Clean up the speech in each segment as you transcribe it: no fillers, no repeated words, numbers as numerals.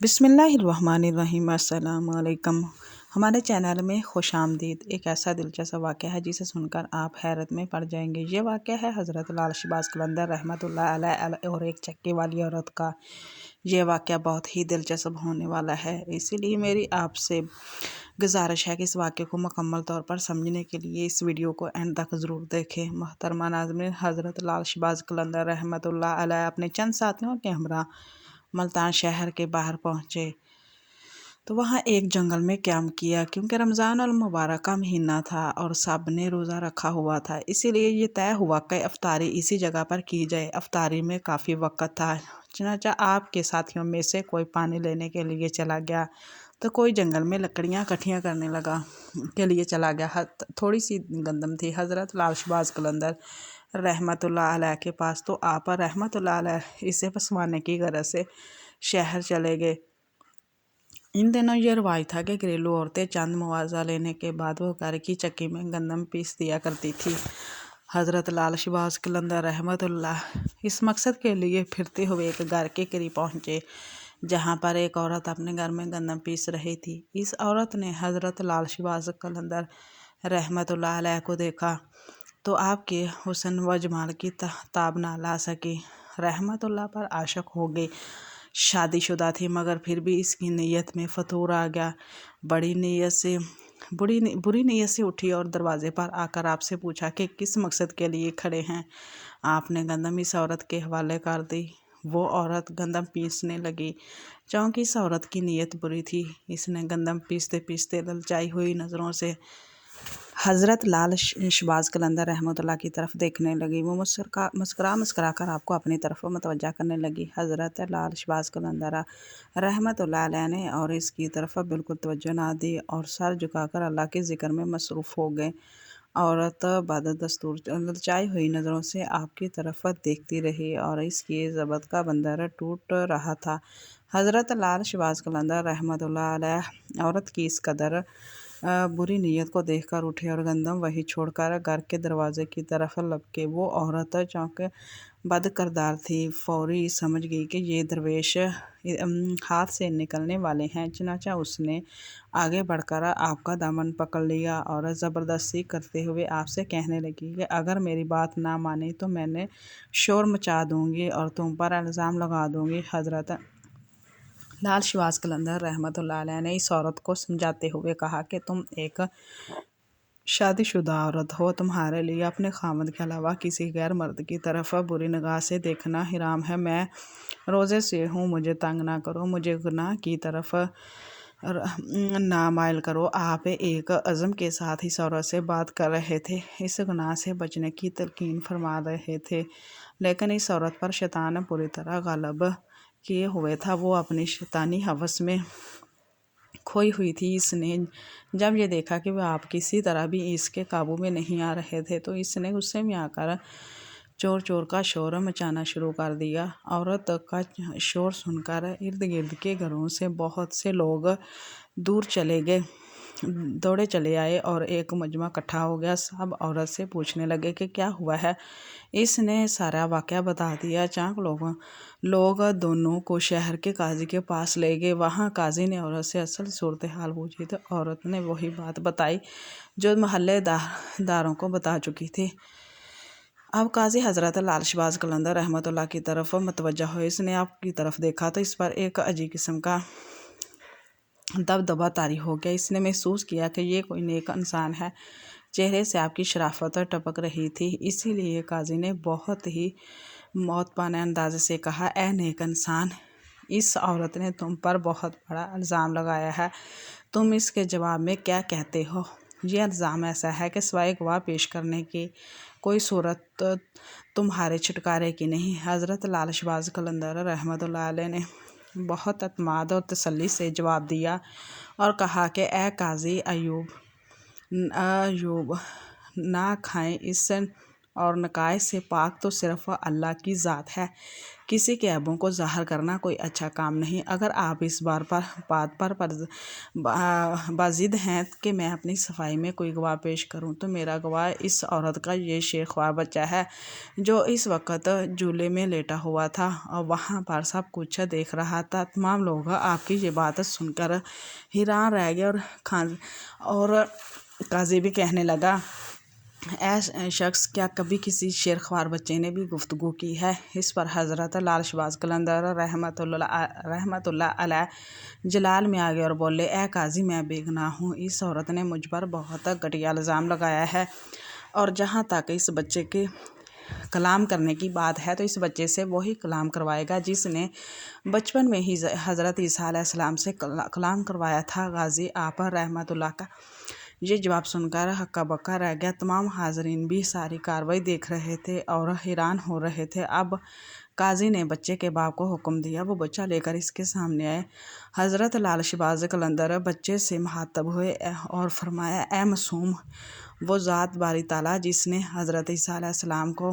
बिस्मिल्लाहिर्रहमानिर्रहीम। अस्सलाम वालेकुम। हमारे चैनल में खुश आमदीद। एक ऐसा दिलचस्प वाक़या है जिसे सुनकर आप हैरत में पड़ जाएंगे। ये वाक़या है हज़रत लाल शहबाज़ कलंदर रहमतुल्लाह अलैह और एक चक्की वाली औरत का। ये वाक़या बहुत ही दिलचस्प होने वाला है, इसीलिए मेरी आपसे गुजारिश है कि इस वाक़े को मुकम्मल तौर पर समझने के लिए इस वीडियो को एंड तक ज़रूर देखें। मोहतरमा नाज़रीन, हज़रत लाल शहबाज़ कलंदर रहमतुल्लाह अलैह अपने चंद साथियों के हमरा मुल्तान शहर के बाहर पहुँचे तो वहाँ एक जंगल में क़याम किया। क्योंकि रमज़ान अल मुबारक का महीना था और सब ने रोज़ा रखा हुआ था, इसीलिए ये तय हुआ कि अफ्तारी इसी जगह पर की जाए। अफ्तारी में काफ़ी वक्त था, चनाचा आपके साथियों में से कोई पानी लेने के लिए चला गया तो कोई जंगल में लकड़ियाँ इकट्ठियाँ करने लगा के लिए चला गया। थोड़ी सी गंदम थी हज़रत लाल शहबाज़ कलंदर रहमतुल्लाह अलैह के पास, तो आप रहमतुल्लाह अलैह इसे फंसवाने की गरज से शहर चले गए। इन दिनों ये रवाज था कि घरेलू औरतें चंद मुआवजा लेने के बाद वो घर की चक्की में गंदम पीस दिया करती थी। हज़रत लाल शहबाज़ कलंदर रहमतुल्लाह इस मकसद के लिए फिरते हुए एक घर के करीब पहुँचे जहाँ पर एक औरत अपने घर में गंदम पीस रही थी। इस औरत ने हज़रत लाल शहबाज़ कलंदर रहमतुल्लाह अलैह को देखा तो आपके हुस्न व जमाल की ताब ना ला सकी, रहमतुल्लाह पर आशिक हो गई। शादीशुदा थी मगर फिर भी इसकी नीयत में फतूर आ गया। बुरी नीयत से उठी और दरवाज़े पर आकर आपसे पूछा कि किस मकसद के लिए खड़े हैं। आपने गंदम इस औरत के हवाले कर दी। वो औरत गंदम पीसने लगी। चूँकि इस औरत की नीयत बुरी थी, इसने गंदम पीसते पीसते ललचाई हुई नज़रों से हज़रत लाल शहबाज़ कलंदर रहमतुल्लाह की तरफ देखने लगी। वो मुस्करा कर आपको अपनी तरफ मतवज्जा करने लगी। हज़रत लाल शहबाज़ कलंदर रहमतुल्लाह अलैह ने और इसकी तरफ बिल्कुल तवज्जो ना दी और सर झुकाकर अल्लाह के ज़िक्र में मसरूफ़ हो गए। औरत बाद दस्तूर ललचाई हुई नज़रों से आपकी तरफ देखती रही और इसकी ज़बत का बंदर टूट रहा था। हज़रत लाल शहबाज़ कलंदर रहमतुल्लाह अलैह औरत की इस कदर बुरी नीयत को देखकर उठे और गंदम वही छोड़कर घर के दरवाजे की तरफ लपके। वो औरत चौंक बद करदार थी, फौरी समझ गई कि ये दरवेश हाथ से निकलने वाले हैं। चनाचा उसने आगे बढ़कर आपका दामन पकड़ लिया और ज़बरदस्ती करते हुए आपसे कहने लगी कि अगर मेरी बात ना माने तो मैंने शोर मचा दूंगी और तुम पर इल्ज़ाम लगा दूंगी। हज़रत लाल शहबाज़ कलंदर रहमतुल्लाह अलैह ने इस औरत को समझाते हुए कहा कि तुम एक शादीशुदा औरत हो, तुम्हारे लिए अपने खामद के अलावा किसी गैर मर्द की तरफ बुरी निगाह से देखना हराम है। मैं रोज़े से हूँ, मुझे तंग ना करो, मुझे गुनाह की तरफ ना माइल करो। आप एक अज़म के साथ इस औरत से बात कर रहे थे, इस गुनाह से बचने की तलकीन फरमा रहे थे, लेकिन इस औरत पर शैतान पूरी तरह गालब किए हुए था। वो अपनी शैतानी हवस में खोई हुई थी। इसने जब ये देखा कि वह आप किसी तरह भी इसके काबू में नहीं आ रहे थे तो इसने गुस्से में आकर चोर चोर का शोर मचाना शुरू कर दिया। औरत का शोर सुनकर इर्द गिर्द के घरों से बहुत से लोग दूर चले गए, दौड़े चले आए और एक मजमा इकट्ठा हो गया। सब औरत से पूछने लगे कि क्या हुआ है। इसने सारा वाक़या बता दिया। चाक लोग दोनों को शहर के काजी के पास ले गए। वहाँ काजी ने औरत से असल सूरत हाल पूछी तो औरत ने वही बात बताई जो महल्लेदारों को बता चुकी थी। अब काजी हज़रत लाल शहबाज़ कलंदर रहमतुल्लाह की तरफ मतवज्जा हुए। इसने आपकी तरफ देखा तो इस पर एक अजीब किस्म का दबदबा तारी हो गया। इसने महसूस किया कि ये कोई नेक इंसान है। चेहरे से आपकी शराफत टपक रही थी, इसीलिए काजी ने बहुत ही मौत पाने अंदाजे से कहा, ए नेक इंसान, इस औरत ने तुम पर बहुत बड़ा इल्ज़ाम लगाया है, तुम इसके जवाब में क्या कहते हो। यह इल्ज़ाम ऐसा है कि सिवाय गवाह पेश करने की कोई सूरत तुम्हारे छुटकारे की नहीं। हज़रत लाल शहबाज़ कलंदर रहमतुल्लाह अलैह ने बहुत अतमाद और तसल्ली से जवाब दिया और कहा कि ए काजी अयूब ना खाएं, इस اور نقائص سے پاک تو صرف اللہ کی ذات ہے۔ کسی کے عیبوں کو ظاہر کرنا کوئی اچھا کام نہیں۔ اگر آپ اس بات پر بازد ہیں کہ میں اپنی صفائی میں کوئی گواہ پیش کروں تو میرا گواہ اس عورت کا یہ شیر خوار بچہ ہے جو اس وقت جھولے میں لیٹا ہوا تھا اور وہاں پر سب کچھ دیکھ رہا تھا۔ تمام لوگ آپ کی یہ بات سن کر حیران رہ گئے اور قاضی بھی کہنے لگا، اے شخص، کیا کبھی کسی شیر خوار بچے نے بھی گفتگو کی ہے؟ اس پر حضرت لال شہباز قلندر رحمۃ اللہ علیہ جلال میں آ گئے اور بولے، اے قاضی، میں بے گناہ ہوں۔ اس عورت نے مجھ پر بہت گھٹیا الزام لگایا ہے، اور جہاں تک اس بچے کے کلام کرنے کی بات ہے تو اس بچے سے وہی کلام کروائے گا جس نے بچپن میں ہی حضرت عیسیٰ علیہ السلام سے کلام کروایا تھا۔ غازی آپ رحمۃ اللہ کا یہ جواب سن کر ہکا بکا رہ گیا۔ تمام حاضرین بھی ساری کارروائی دیکھ رہے تھے اور حیران ہو رہے تھے۔ اب قاضی نے بچے کے باپ کو حکم دیا، وہ بچہ لے کر اس کے سامنے آئے۔ حضرت لال شہباز قلندر بچے سے مخاطب ہوئے اور فرمایا، اے معصوم، وہ ذات باری تعالیٰ جس نے حضرت عیسیٰ علیہ السلام کو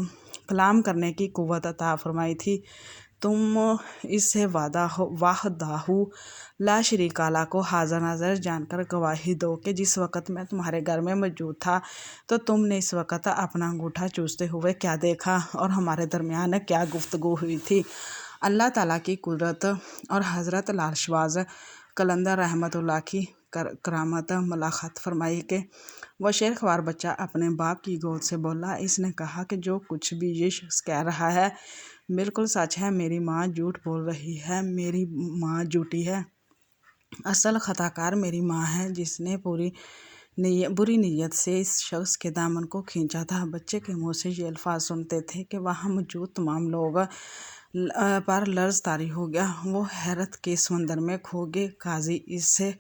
کلام کرنے کی قوت عطا فرمائی تھی، تم اسے وحدہ لا شریک لہ کو حاضر ناظر جان کر گواہی دو کہ جس وقت میں تمہارے گھر میں موجود تھا تو تم نے اس وقت اپنا انگوٹھا چوستے ہوئے کیا دیکھا اور ہمارے درمیان کیا گفتگو ہوئی تھی۔ اللہ تعالیٰ کی قدرت اور حضرت لال شہباز قلندر رحمۃ اللہ کی کرامت ملاحظہ فرمائی کہ وہ شیر خوار بچہ اپنے باپ کی گود سے بولا۔ اس نے کہا کہ جو کچھ بھی یہ شخص کہہ رہا ہے بالکل سچ ہے، میری ماں جھوٹ بول رہی ہے، میری ماں جھوٹی ہے، اصل خطا کار میری ماں ہے جس نے بری نیت سے اس شخص کے دامن کو کھینچا تھا۔ بچے کے منہ سے یہ الفاظ سنتے تھے کہ وہاں موجود تمام لوگ پر لرز طاری ہو گیا، وہ حیرت کے سمندر میں کھو گئے۔ قاضی اس سے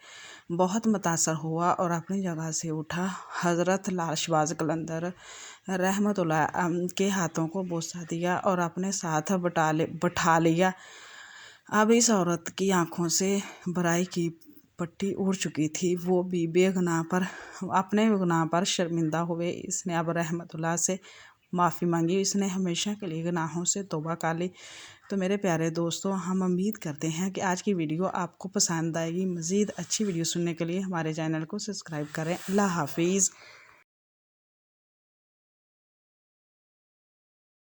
بہت متاثر ہوا اور اپنی جگہ سے اٹھا، حضرت لال شہباز قلندر رحمۃ اللہ کے ہاتھوں کو بوسہ دیا اور اپنے ساتھ بٹھا لیا۔ اب اس عورت کی آنکھوں سے برائی کی پٹی اڑ چکی تھی، وہ بھی اپنے گناہ پر شرمندہ ہوئے۔ اس نے اب رحمۃ اللہ سے معافی مانگی، اس نے ہمیشہ کے لیے گناہوں سے توبہ کر لی۔ تو میرے پیارے دوستو، ہم امید کرتے ہیں کہ آج کی ویڈیو آپ کو پسند آئے گی۔ مزید اچھی ویڈیو سننے کے لیے ہمارے چینل کو سبسکرائب کریں۔ اللہ حافظ۔